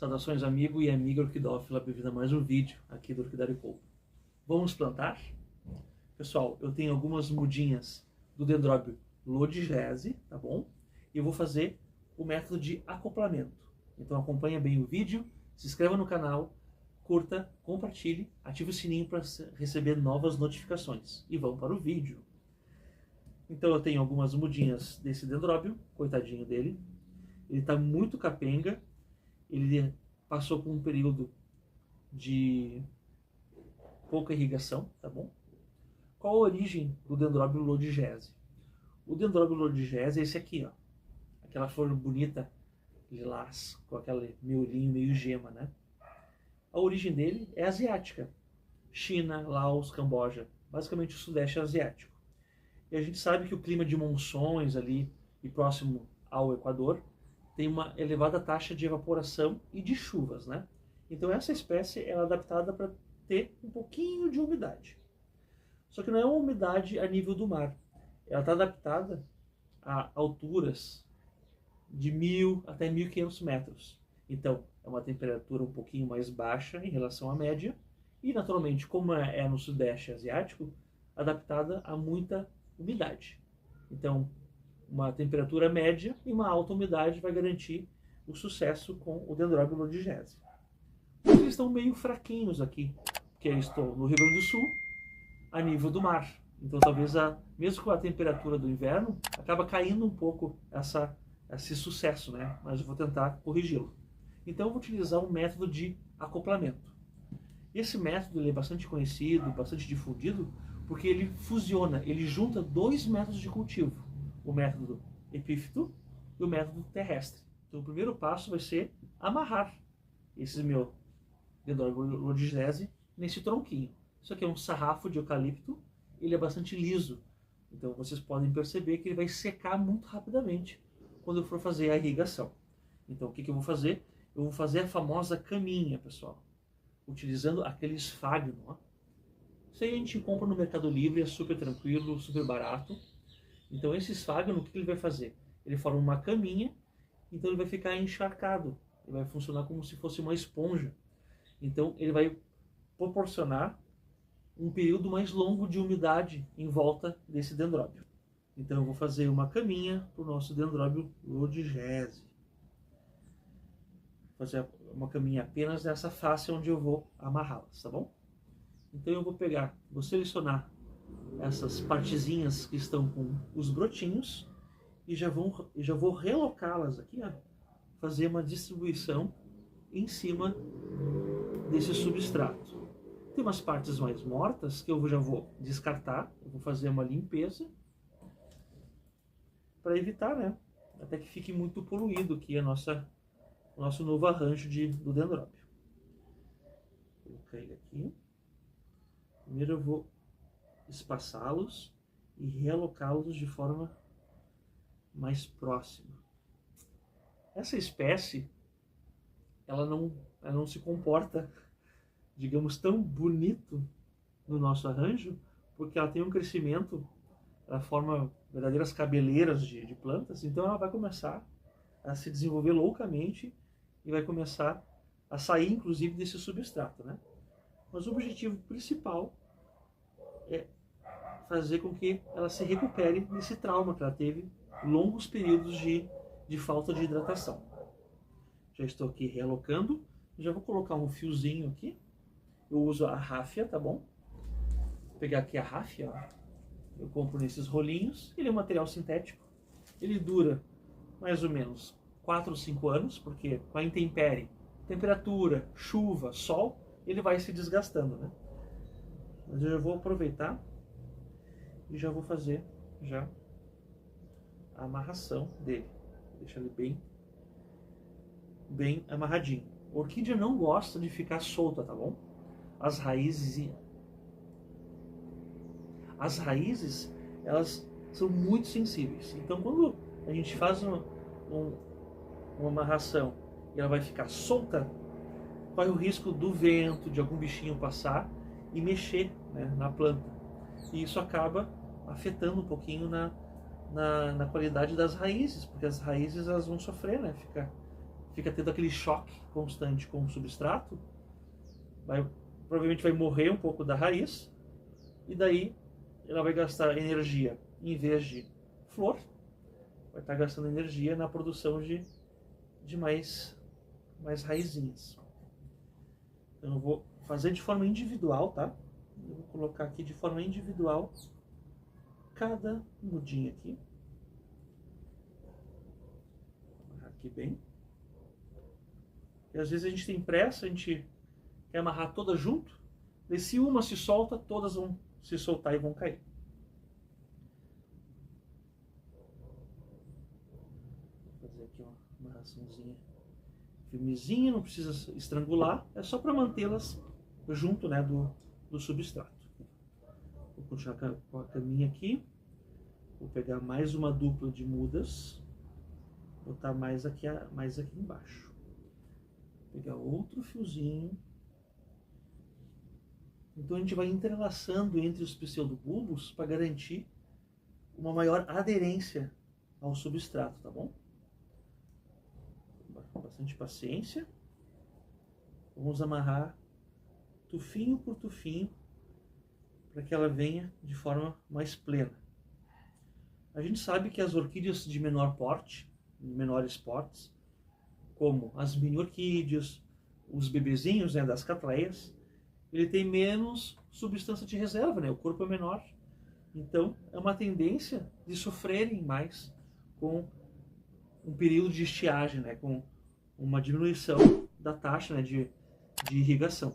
Saudações, amigo e amiga orquidófila, bem-vindo a mais um vídeo aqui do Orquidário Couto. Vamos plantar? Pessoal, eu tenho algumas mudinhas do dendróbio lodigese, tá bom? E eu vou fazer o método de acoplamento. Então acompanha bem o vídeo, se inscreva no canal, curta, compartilhe, ative o sininho para receber novas notificações. E vamos para o vídeo. Então eu tenho algumas mudinhas desse dendróbio, coitadinho dele. Ele está muito capenga. Ele passou por um período de pouca irrigação, tá bom? Qual a origem do dendróbio lodigese? O dendróbio lodigese é esse aqui, ó. Aquela flor bonita, lilás, com aquele miolinho meio gema, né? A origem dele é asiática. China, Laos, Camboja, basicamente o sudeste asiático. E a gente sabe que o clima de monções ali e próximo ao Equador tem uma elevada taxa de evaporação e de chuvas, né? Então essa espécie é adaptada para ter um pouquinho de umidade. Só que não é uma umidade a nível do mar. Ela está adaptada a alturas de 1.000 até 1.500 metros. Então é uma temperatura um pouquinho mais baixa em relação à média e, naturalmente, como é no sudeste asiático, adaptada a muita umidade. Então, uma temperatura média e uma alta umidade vai garantir o sucesso com o dendróbio lodigese. Eles estão meio fraquinhos aqui, porque eu estou no Rio Grande do Sul, a nível do mar. Então talvez, mesmo com a temperatura do inverno, acaba caindo um pouco esse sucesso, né? Mas eu vou tentar corrigi-lo. Então eu vou utilizar um método de acoplamento. Esse método ele é bastante conhecido, bastante difundido, porque ele fusiona, ele junta dois métodos de cultivo. O método epífito e o método terrestre. Então o primeiro passo vai ser amarrar esse meu dendróbio lodigese nesse tronquinho. Isso aqui é um sarrafo de eucalipto, ele é bastante liso. Então vocês podem perceber que ele vai secar muito rapidamente quando eu for fazer a irrigação. Então o que eu vou fazer? Eu vou fazer a famosa caminha, pessoal, utilizando aquele esfagno. Ó. Isso aí a gente compra no Mercado Livre, é super tranquilo, super barato. Então esse esfagno, o que ele vai fazer? Ele forma uma caminha, então ele vai ficar encharcado. Ele vai funcionar como se fosse uma esponja. Então ele vai proporcionar um período mais longo de umidade em volta desse dendróbio. Então eu vou fazer uma caminha para o nosso dendróbio lodigese. Vou fazer uma caminha apenas nessa face onde eu vou amarrá-las, tá bom? Então eu vou selecionar essas partezinhas que estão com os brotinhos e já vou relocá-las aqui, ó, fazer uma distribuição em cima desse substrato. Tem umas partes mais mortas que eu já vou descartar, eu vou fazer uma limpeza para evitar, né, até que fique muito poluído aqui o nosso novo arranjo do dendróbio. Vou colocar ele aqui. Primeiro eu vou espaçá-los e realocá-los de forma mais próxima. Essa espécie, ela não se comporta, digamos, tão bonito no nosso arranjo, porque ela tem um crescimento, ela forma verdadeiras cabeleiras de plantas, então ela vai começar a se desenvolver loucamente e vai começar a sair, inclusive, desse substrato, né? Mas o objetivo principal é fazer com que ela se recupere desse trauma que ela teve, longos períodos de falta de hidratação. Já estou aqui realocando, já vou colocar um fiozinho aqui. Eu uso a ráfia, tá bom? Vou pegar aqui a ráfia, ó. Eu compro nesses rolinhos, ele é um material sintético. Ele dura mais ou menos 4 ou 5 anos, porque com a intempérie, temperatura, chuva, sol, ele vai se desgastando, né? Mas eu já vou aproveitar e já vou fazer a amarração dele. Vou deixar ele bem amarradinho. A orquídea não gosta de ficar solta, tá bom? As raízes, elas são muito sensíveis. Então quando a gente faz uma amarração e ela vai ficar solta, corre o risco do vento, de algum bichinho passar e mexer, né, na planta. E isso acaba afetando um pouquinho na qualidade das raízes, porque as raízes elas vão sofrer, né? fica tendo aquele choque constante com o substrato, provavelmente vai morrer um pouco da raiz, e daí ela vai gastar energia, em vez de flor, vai estar gastando energia na produção de mais raizinhas. Então eu vou fazer de forma individual, tá? Eu vou colocar aqui de forma individual cada mudinha aqui. Aqui bem. E às vezes a gente tem pressa, a gente quer amarrar todas junto, e se uma se solta, todas vão se soltar e vão cair. Vou fazer aqui uma amarraçãozinha firmezinha, não precisa estrangular, é só para mantê-las junto, né, do substrato. Vou continuar com a caminha aqui, vou pegar mais uma dupla de mudas, botar mais aqui embaixo. Pegar outro fiozinho. Então a gente vai entrelaçando entre os pseudobulbos para garantir uma maior aderência ao substrato, tá bom? Com bastante paciência. Vamos amarrar tufinho por tufinho para que ela venha de forma mais plena. A gente sabe que as orquídeas de menor porte, menores portes, como as mini orquídeas, os bebezinhos, né, das catleias, ele tem menos substância de reserva, né? O corpo é menor. Então, é uma tendência de sofrerem mais com um período de estiagem, né? Com uma diminuição da taxa, né, de irrigação.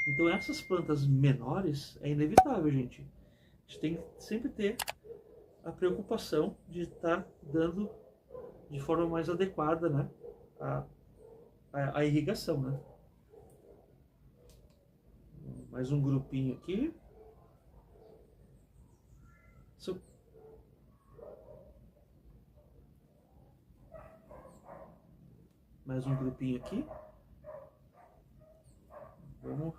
Então, essas plantas menores é inevitável, gente. A gente tem que sempre ter a preocupação de estar dando de forma mais adequada, né, a irrigação, né? Mais um grupinho aqui. Mais um grupinho aqui. Vamos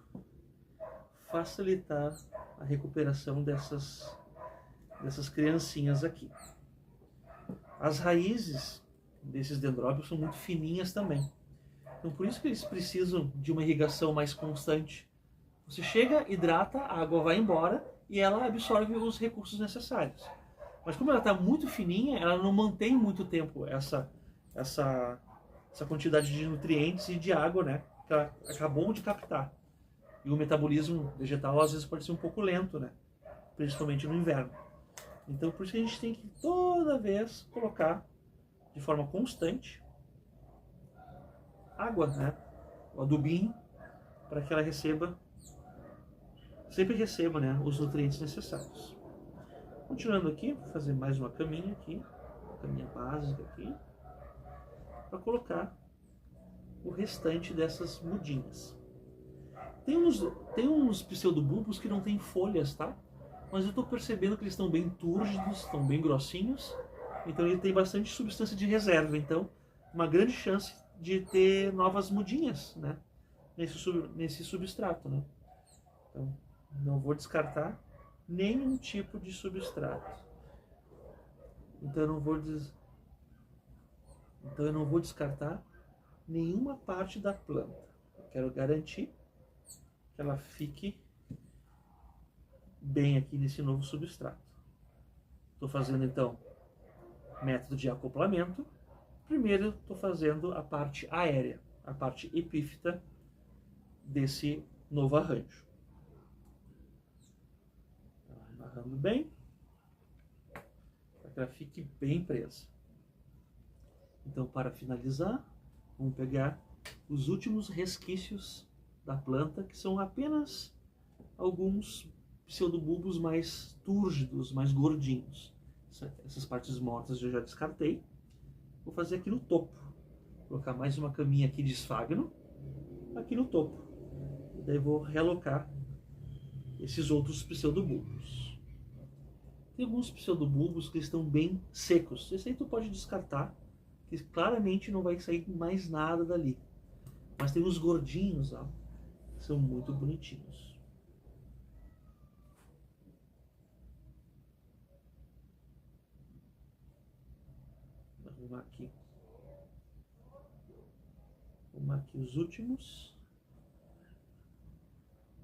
facilitar a recuperação dessas criancinhas aqui. As raízes desses dendróbios são muito fininhas também. Então por isso que eles precisam de uma irrigação mais constante. Você chega, hidrata, a água vai embora e ela absorve os recursos necessários. Mas como ela está muito fininha, ela não mantém muito tempo essa quantidade de nutrientes e de água, né, que ela acabou de captar. E o metabolismo vegetal às vezes pode ser um pouco lento, né, principalmente no inverno. Então por isso que a gente tem que toda vez colocar de forma constante água, né, o adubinho, para que ela sempre receba, né, os nutrientes necessários. Continuando aqui, vou fazer mais uma caminha aqui, uma caminha básica aqui, para colocar o restante dessas mudinhas. Tem uns pseudobulbos que não tem folhas, tá? Mas eu estou percebendo que eles estão bem túrgidos, estão bem grossinhos, então ele tem bastante substância de reserva, então uma grande chance de ter novas mudinhas, né, nesse substrato, né? Então não vou descartar nenhum tipo de substrato. Então eu não vou descartar nenhuma parte da planta. Eu quero garantir que ela fique bem aqui nesse novo substrato. Estou fazendo então método de acoplamento. Primeiro estou fazendo a parte aérea, a parte epífita desse novo arranjo. Amarrando bem, para que ela fique bem presa. Então, para finalizar, vamos pegar os últimos resquícios da planta, que são apenas alguns pseudobulbos mais túrgidos, mais gordinhos. Essas partes mortas eu já descartei. Vou fazer aqui no topo. Vou colocar mais uma caminha aqui de esfagno, aqui no topo. E daí vou realocar esses outros pseudobulbos. Tem alguns pseudobulbos que estão bem secos. Esse aí tu pode descartar, que claramente não vai sair mais nada dali. Mas tem uns gordinhos, ó, que são muito bonitinhos. Vou arrumar aqui chamar aqui os últimos.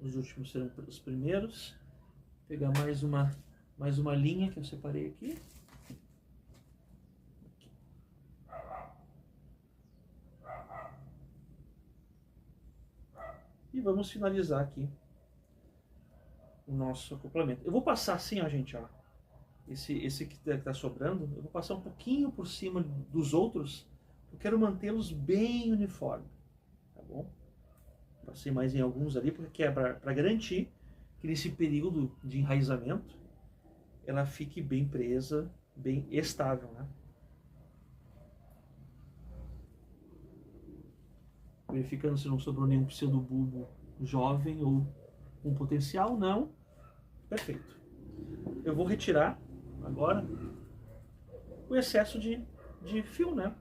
Os últimos serão os primeiros. Pegar mais uma linha que eu separei aqui. E vamos finalizar aqui o nosso acoplamento. Eu vou passar assim, ó, gente, ó. Esse que está sobrando, eu vou passar um pouquinho por cima dos outros. Eu quero mantê-los bem uniformes, tá bom? Passei mais em alguns ali, porque é para garantir que nesse período de enraizamento ela fique bem presa, bem estável, né? Verificando se não sobrou nenhum pseudobulbo jovem ou com potencial, não. Perfeito. Eu vou retirar agora o excesso de fio, né?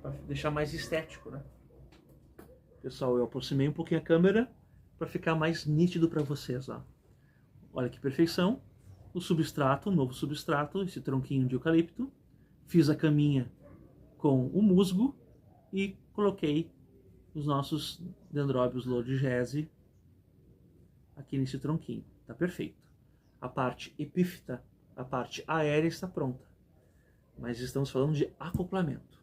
Para deixar mais estético, né? Pessoal, eu aproximei um pouquinho a câmera para ficar mais nítido para vocês, ó. Olha que perfeição. O substrato, o novo substrato, esse tronquinho de eucalipto. Fiz a caminha com o musgo e coloquei os nossos dendróbios lodigese aqui nesse tronquinho. Tá perfeito. A parte epífita, a parte aérea está pronta. Mas estamos falando de acoplamento.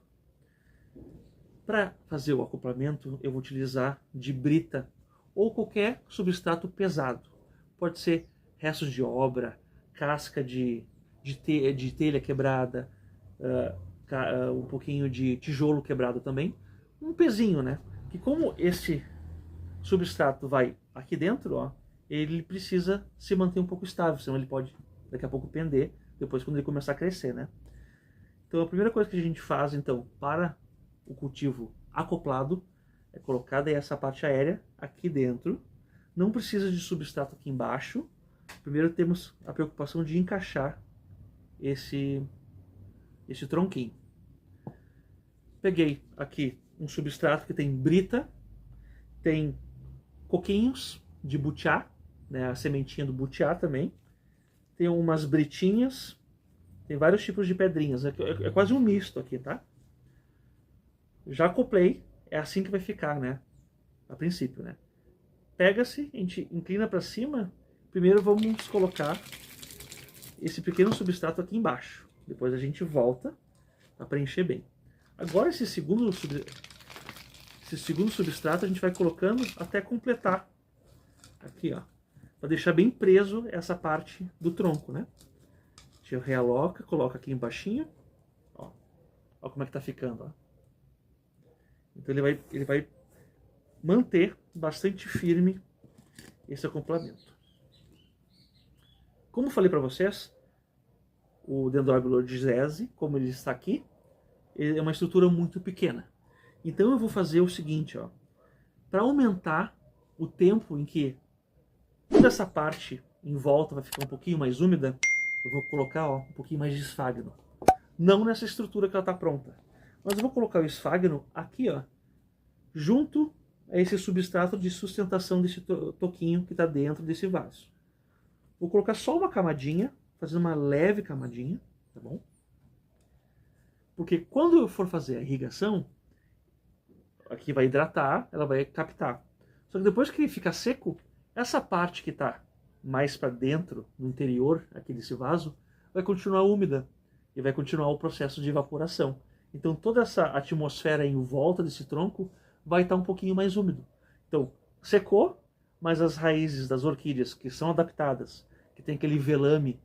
Para fazer o acoplamento, eu vou utilizar de brita ou qualquer substrato pesado. Pode ser restos de obra, casca de telha quebrada, um pouquinho de tijolo quebrado também. Um pezinho, né? Que como esse substrato vai aqui dentro, ó, ele precisa se manter um pouco estável, senão ele pode daqui a pouco pender, depois quando ele começar a crescer, né? Então a primeira coisa que a gente faz, então, para o cultivo acoplado, é colocar daí essa parte aérea aqui dentro. Não precisa de substrato aqui embaixo. Primeiro temos a preocupação de encaixar esse tronquinho. Peguei aqui um substrato que tem brita, tem coquinhos de butiá, né, a sementinha do butiá também. Tem umas britinhas, tem vários tipos de pedrinhas. É quase um misto aqui, tá? Já acoplei, é assim que vai ficar, né? A princípio, né? Pega-se, a gente inclina para cima. Primeiro vamos colocar esse pequeno substrato aqui embaixo. Depois a gente volta para preencher bem. Agora esse segundo substrato a gente vai colocando até completar. Aqui, ó. Para deixar bem preso essa parte do tronco, né? A gente realoca, coloca aqui embaixinho. Ó, ó como é que tá ficando, ó. Então ele vai manter bastante firme esse acoplamento. Como eu falei para vocês, o dendróbio lodigese, como ele está aqui, ele é uma estrutura muito pequena. Então eu vou fazer o seguinte, ó, para aumentar o tempo em que toda essa parte em volta vai ficar um pouquinho mais úmida, eu vou colocar, ó, um pouquinho mais de esfagno. Não nessa estrutura que ela está pronta, mas eu vou colocar o esfagno aqui, ó, junto a esse substrato de sustentação desse toquinho que está dentro desse vaso. Vou colocar só uma camadinha, fazendo uma leve camadinha, tá bom? Porque quando eu for fazer a irrigação, aqui vai hidratar, ela vai captar. Só que depois que ele ficar seco, essa parte que está mais para dentro, no interior aqui desse vaso, vai continuar úmida e vai continuar o processo de evaporação. Então toda essa atmosfera em volta desse tronco vai estar um pouquinho mais úmido. Então, secou, mas as raízes das orquídeas que são adaptadas, que tem aquele velame,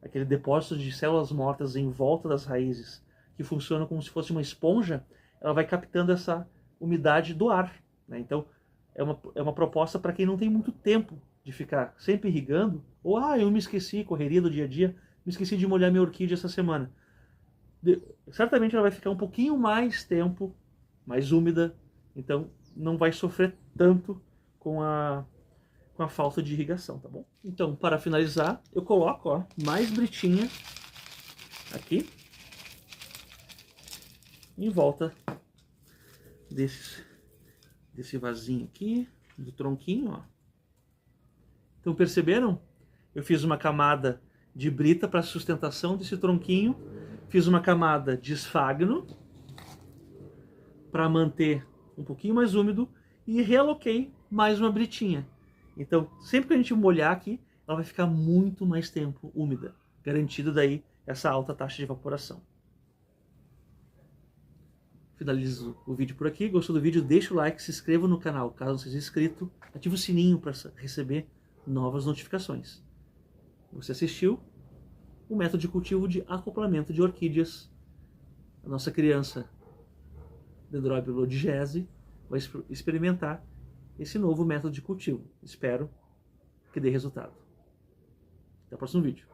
aquele depósito de células mortas em volta das raízes, que funciona como se fosse uma esponja, ela vai captando essa umidade do ar, né? Então, é uma proposta para quem não tem muito tempo de ficar sempre irrigando, ou, eu me esqueci, correria do dia a dia, me esqueci de molhar minha orquídea essa semana. Certamente ela vai ficar um pouquinho mais tempo, mais úmida, então não vai sofrer tanto com a falta de irrigação, tá bom? Então, para finalizar, eu coloco, ó, mais britinha aqui em volta desse vasinho aqui, do tronquinho, ó. Então, perceberam? Eu fiz uma camada de brita para sustentação desse tronquinho, fiz uma camada de esfagno para manter um pouquinho mais úmido e realoquei mais uma britinha. Então, sempre que a gente molhar aqui, ela vai ficar muito mais tempo úmida, garantido daí essa alta taxa de evaporação. Finalizo o vídeo por aqui. Gostou do vídeo? Deixa o like, se inscreva no canal caso não seja inscrito, ative o sininho para receber novas notificações. Você assistiu o método de cultivo de acoplamento de orquídeas. A nossa criança Dendrobium lodigese vai experimentar esse novo método de cultivo. Espero que dê resultado. Até o próximo vídeo.